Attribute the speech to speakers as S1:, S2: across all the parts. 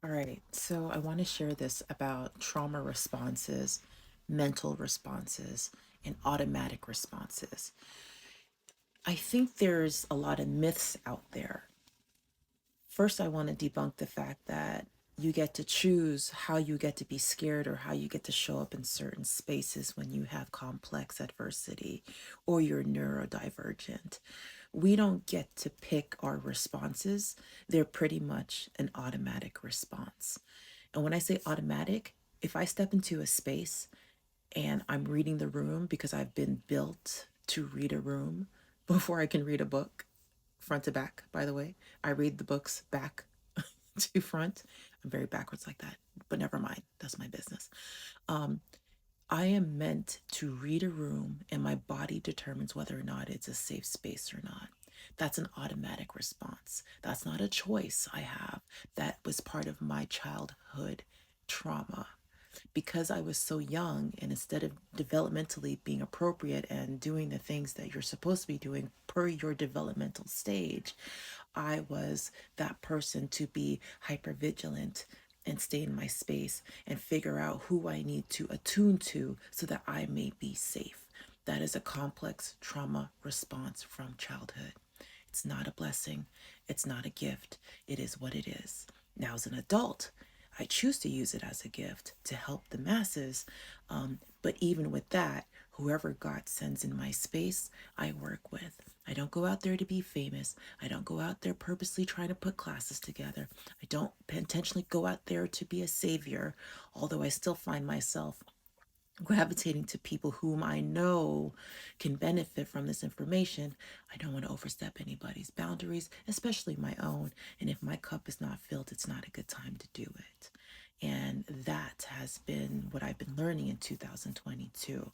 S1: All right, so I want to share this about trauma responses, mental responses, and automatic responses. I think there's a lot of myths out there. First, I want to debunk the fact that you get to choose how you get to be scared or how you get to show up in certain spaces when you have complex adversity or you're neurodivergent. We don't get to pick our responses, they're pretty much an automatic response. And when I say automatic, if I step into a space and I'm reading the room because I've been built to read a room before I can read a book, front to back, by the way, I read the books back to front. I'm very backwards like that, but never mind. That's my business. Um, I am meant to read a room, and my body determines whether or not it's a safe space or not. That's an automatic response. That's not a choice I have. That was part of my childhood trauma. Because I was so young, and instead of developmentally being appropriate and doing the things that you're supposed to be doing per your developmental stage, I was that person to be hyper vigilant and stay in my space and figure out who I need to attune to so that I may be safe. That is a complex trauma response from childhood. It's not a blessing. It's not a gift. It is what it is. Now, as an adult, I choose to use it as a gift to help the masses. But even with that, whoever God sends in my space, I work with. I don't go out there to be famous. I don't go out there purposely trying to put classes together. I don't intentionally go out there to be a savior, although I still find myself gravitating to people whom I know can benefit from this information. I don't want to overstep anybody's boundaries, especially my own. And if my cup is not filled, it's not a good time to do it. And that has been what I've been learning in 2022.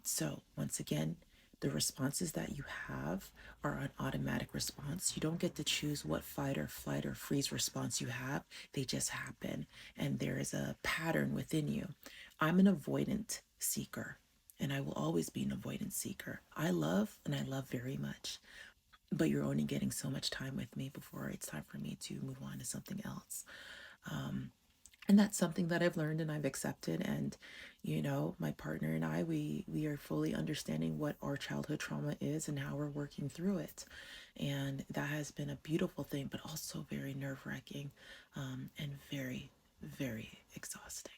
S1: So, once again, the responses that you have are an automatic response. You don't get to choose what fight or flight or freeze response you have, they just happen. And there is a pattern within you. I'm an avoidant seeker, and I will always be an avoidant seeker. I love, and I love very much, but you're only getting so much time with me before it's time for me to move on to something else. And that's something that I've learned and I've accepted. And my partner and I, we are fully understanding what our childhood trauma is and how we're working through it. And that has been a beautiful thing, but also very nerve-wracking, and very, very exhausting.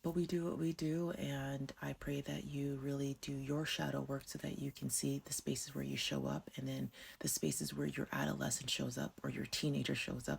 S1: But we do what we do, and I pray that you really do your shadow work so that you can see the spaces where you show up, and then the spaces where your adolescent shows up or your teenager shows up.